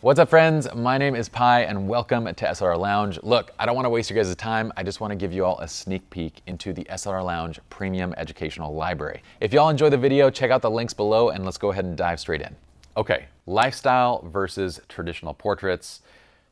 What's up, friends? My name is Pi, and welcome to SLR Lounge. Look, I don't want to waste your guys' time. I just want to give you all a sneak peek into the SLR Lounge Premium Educational Library. If y'all enjoy the video, check out the links below, and let's go ahead and dive straight in. Okay, lifestyle versus traditional portraits.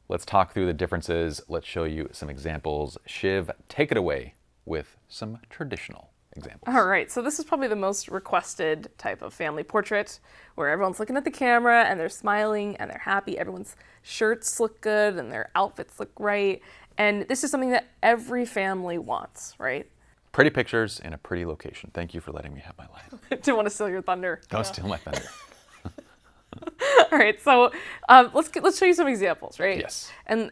Let's talk through the differences. Let's show you some examples. Shiv, take it away with some traditional examples. All right, so this is probably the most requested type of family portrait where everyone's looking at the camera and they're smiling and they're happy. Everyone's shirts look good and their outfits look right. And this is something that every family wants, right? Pretty pictures in a pretty location. Thank you for letting me have my line. Didn't want to steal your thunder. Don't steal my thunder. All right, so let's show you some examples, right? Yes. And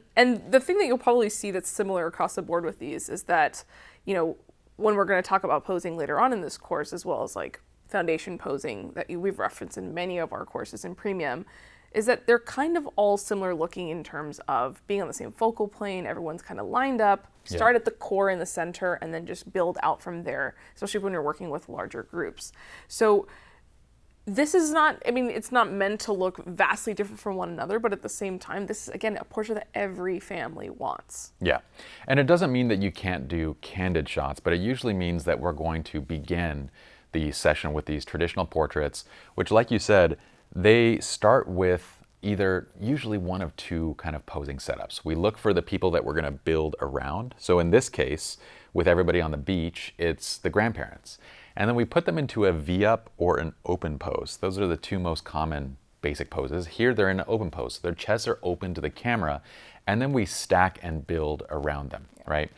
the thing that you'll probably see that's similar across the board with these is that, you know, when we're going to talk about posing later on in this course, as well as like foundation posing that we've referenced in many of our courses in Premium, is that they're kind of all similar looking in terms of being on the same focal plane. Everyone's kind of lined up, start at the core in the center, and then just build out from there, especially when you're working with larger groups. So this is not, I mean, it's not meant to look vastly different from one another, but at the same time, this is, again, a portrait that every family wants. Yeah, and it doesn't mean that you can't do candid shots, but it usually means that we're going to begin the session with these traditional portraits, which, like you said, they start with either usually one of two kind of posing setups. We look for the people that we're going to build around. So in this case, with everybody on the beach, it's the grandparents. And then we put them into a V-up or an open pose. Those are the two most common basic poses. Here they're in an open pose. Their chests are open to the camera, and then we stack and build around them, right?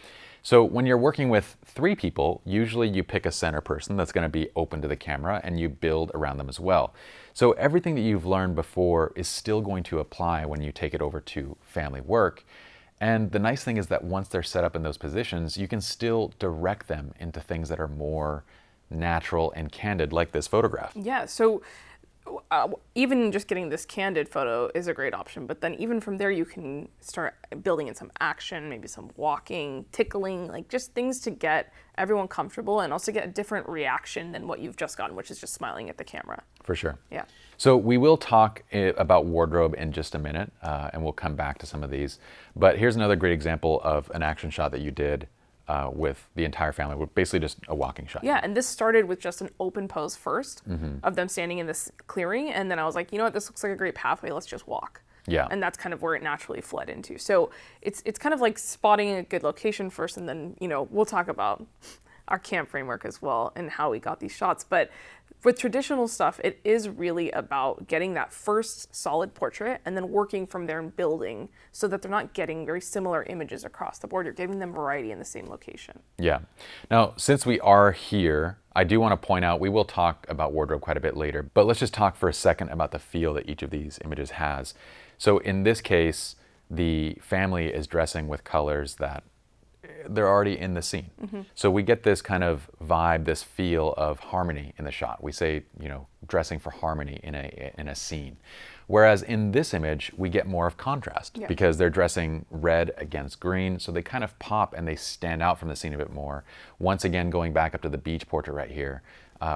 So when you're working with three people, usually you pick a center person that's gonna be open to the camera and you build around them as well. So everything that you've learned before is still going to apply when you take it over to family work. And the nice thing is that once they're set up in those positions, you can still direct them into things that are more natural and candid, like this photograph. Yeah, so even just getting this candid photo is a great option, but then even from there you can start building in some action, maybe some walking, tickling, like just things to get everyone comfortable and also get a different reaction than what you've just gotten, which is just smiling at the camera. For sure. Yeah. So we will talk about wardrobe in just a minute, and we'll come back to some of these. But here's another great example of an action shot that you did with the entire family, with basically just a walking shot. Yeah, and this started with just an open pose first of them standing in this clearing, and then I was like, you know what, this looks like a great pathway, let's just walk. Yeah. And that's kind of where it naturally fled into. So it's kind of like spotting a good location first, and then, you know, we'll talk about our CAM framework as well and how we got these shots. But with traditional stuff, it is really about getting that first solid portrait and then working from there and building so that they're not getting very similar images across the board. You're giving them variety in the same location. Yeah. Now, since we are here, I do want to point out, we will talk about wardrobe quite a bit later, but let's just talk for a second about the feel that each of these images has. So in this case, the family is dressing with colors that they're already in the scene. So we get this kind of vibe, this feel of harmony in the shot. We say, you know, dressing for harmony in a scene. Whereas in this image, we get more of contrast because they're dressing red against green. So they kind of pop and they stand out from the scene a bit more. Once again, going back up to the beach portrait right here,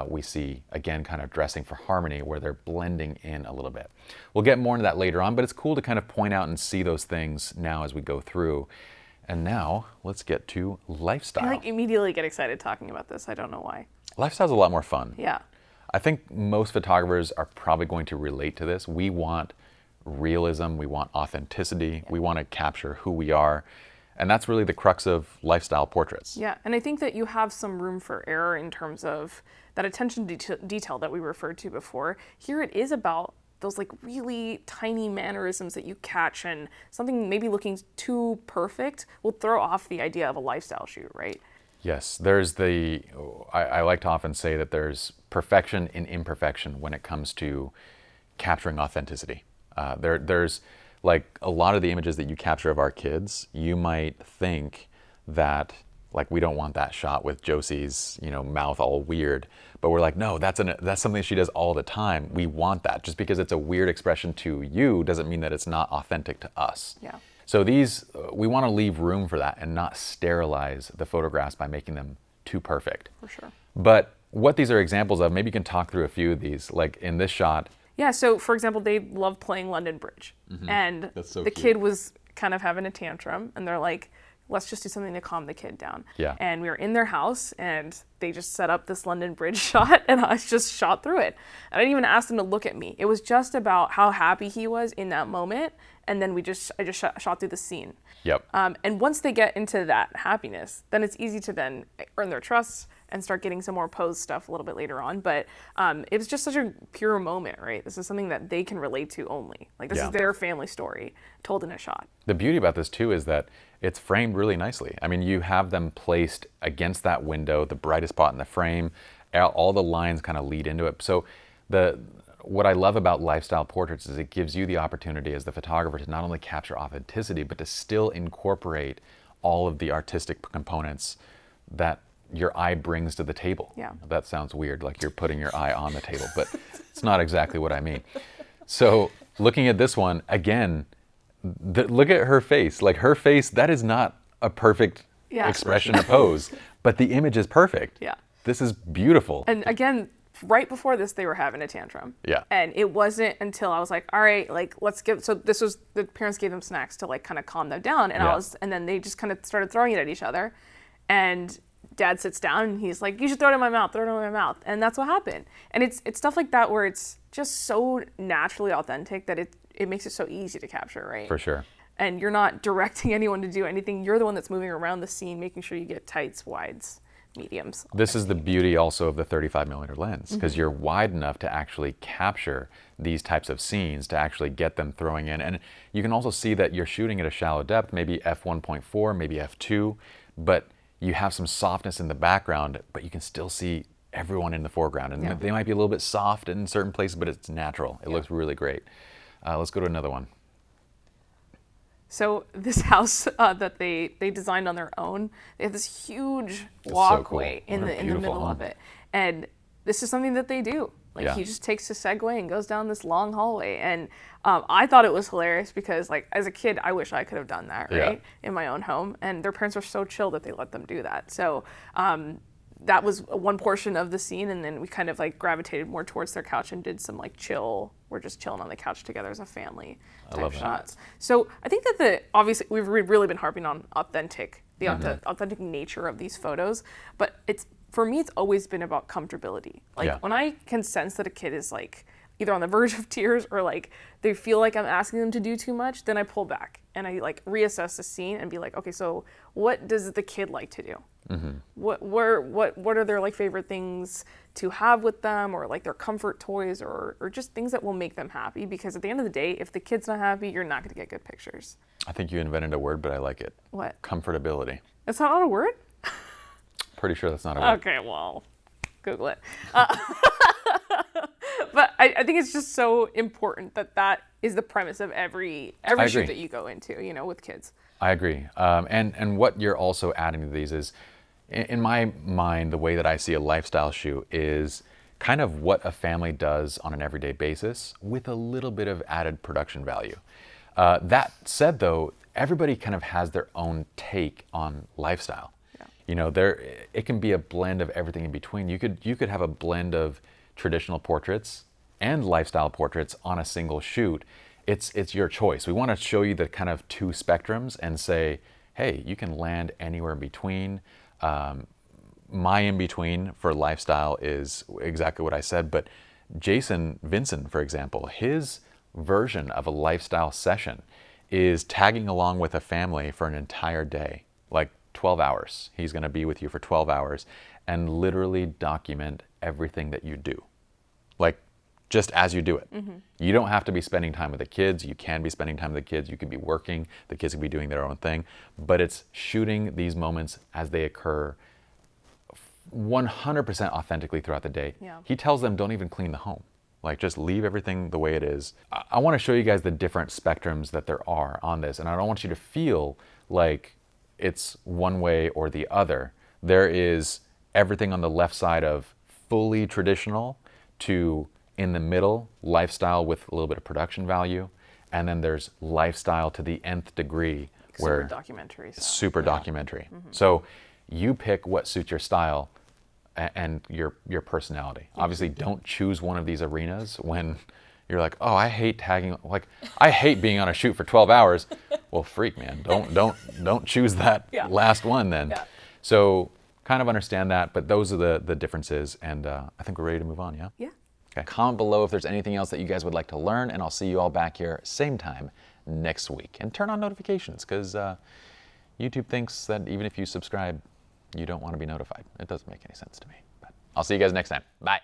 we see, again, kind of dressing for harmony where they're blending in a little bit. We'll get more into that later on, but it's cool to kind of point out and see those things now as we go through. And now let's get to lifestyle. I like immediately get excited talking about this. I don't know why. Lifestyle's a lot more fun. Yeah. I think most photographers are probably going to relate to this. We want realism, we want authenticity, we want to capture who we are. And that's really the crux of lifestyle portraits. Yeah, and I think that you have some room for error in terms of that attention to detail that we referred to before. Here it is about those like really tiny mannerisms that you catch, and something maybe looking too perfect will throw off the idea of a lifestyle shoot, right? Yes, there's I like to often say that there's perfection in imperfection when it comes to capturing authenticity. There's like a lot of the images that you capture of our kids, you might think that like we don't want that shot with Josie's, you know, mouth all weird, but we're like, no, that's something she does all the time. We want that. Just because it's a weird expression to you doesn't mean that it's not authentic to us. Yeah. So these, we want to leave room for that and not sterilize the photographs by making them too perfect. For sure. But what these are examples of, maybe you can talk through a few of these. Like in this shot, Yeah, so for example, they love playing London Bridge. And That's so the cute. kid was kind of having a tantrum, and they're like, let's just do something to calm the kid down. Yeah. And we were in their house, and they just set up this London Bridge shot, and I just shot through it. I didn't even ask them to look at me. It was just about how happy he was in that moment, and then I just shot through the scene. Yep. And once they get into that happiness, then it's easy to then earn their trust and start getting some more pose stuff a little bit later on. But it was just such a pure moment, right? This is something that they can relate to only. Like, this Yeah. is their family story told in a shot. The beauty about this too is that it's framed really nicely. I mean, you have them placed against that window, the brightest spot in the frame. All the lines kind of lead into it. So what I love about lifestyle portraits is it gives you the opportunity as the photographer to not only capture authenticity, but to still incorporate all of the artistic components that your eye brings to the table. Yeah. That sounds weird, like you're putting your eye on the table, but it's not exactly what I mean. So looking at this one, again, look at her face. Like, her face, that is not a perfect Yeah. expression or pose, but the image is perfect. Yeah. This is beautiful. And again, right before this, they were having a tantrum. Yeah. And it wasn't until I was like, all right, like, so this was, the parents gave them snacks to like kind of calm them down. And Yeah. and then they just kind of started throwing it at each other. And Dad sits down and he's like, you should throw it in my mouth, throw it in my mouth. And that's what happened. And it's stuff like that where it's just so naturally authentic that it makes it so easy to capture, right? For sure. And you're not directing anyone to do anything. You're the one that's moving around the scene, making sure you get tights, wides, mediums. This is the beauty also of the 35mm lens, because you're wide enough to actually capture these types of scenes, to actually get them throwing in. And you can also see that you're shooting at a shallow depth, maybe f1.4, maybe f2, but you have some softness in the background, but you can still see everyone in the foreground. And Yeah. they might be a little bit soft in certain places, but it's natural. It looks really great. Let's go to another one. So this house that they designed on their own, they have this huge so walkway cool. in What a the beautiful middle of home. it, and this is something that they do. Like, Yeah. he just takes a Segway and goes down this long hallway, and I thought it was hilarious because, like, as a kid, I wish I could have done that, right, in my own home. And their parents were so chill that they let them do that. So that was one portion of the scene, and then we kind of like gravitated more towards their couch and did some like chill. We're just chilling on the couch together as a family type love that. shots. So I think that obviously we've really been harping on authentic nature of these photos, but for me it's always been about comfortability. Like, Yeah. when I can sense that a kid is like either on the verge of tears or like they feel like I'm asking them to do too much, then I pull back and I like reassess the scene and be like, okay, so what does the kid like to do? What are their like favorite things to have with them, or like their comfort toys, or just things that will make them happy? Because at the end of the day, if the kid's not happy, you're not going to get good pictures. I think you invented a word, but I like it. What? Comfortability. It's not a word? Pretty sure that's not a word. Okay, well, Google it. But I think it's just so important that is the premise of every agree. shoot that you go into, with kids. I agree. And what you're also adding to these is, in my mind, the way that I see a lifestyle shoot is kind of what a family does on an everyday basis with a little bit of added production value. That said, though, everybody kind of has their own take on lifestyle. Yeah. It can be a blend of everything in between. You could have a blend of traditional portraits and lifestyle portraits on a single shoot. It's your choice. We want to show you the kind of two spectrums and say, hey, you can land anywhere in between. My in between for lifestyle is exactly what I said, but Jason Vincent, for example, his version of a lifestyle session is tagging along with a family for an entire day, like 12 hours. He's going to be with you for 12 hours and literally document everything that you do, like just as you do it. You don't have to be spending time with the kids. You can be spending time with the kids. You could be working. The kids could be doing their own thing, but it's shooting these moments as they occur 100% authentically throughout the day. Yeah. He tells them, don't even clean the home. Like, just leave everything the way it is. I want to show you guys the different spectrums that there are on this, and I don't want you to feel like it's one way or the other. There is everything on the left side of fully traditional to in the middle, lifestyle with a little bit of production value, and then there's lifestyle to the nth degree, where Super documentary stuff. super documentary. So you pick what suits your style and your personality. Obviously, don't choose one of these arenas when You're like, oh, I hate tagging. Like, I hate being on a shoot for 12 hours. Well, freak, man. Don't choose that last one then. Yeah. So kind of understand that, but those are the differences, and I think we're ready to move on, yeah? Yeah. Okay. Comment below if there's anything else that you guys would like to learn, and I'll see you all back here same time next week. And turn on notifications, because YouTube thinks that even if you subscribe, you don't want to be notified. It doesn't make any sense to me. But I'll see you guys next time. Bye.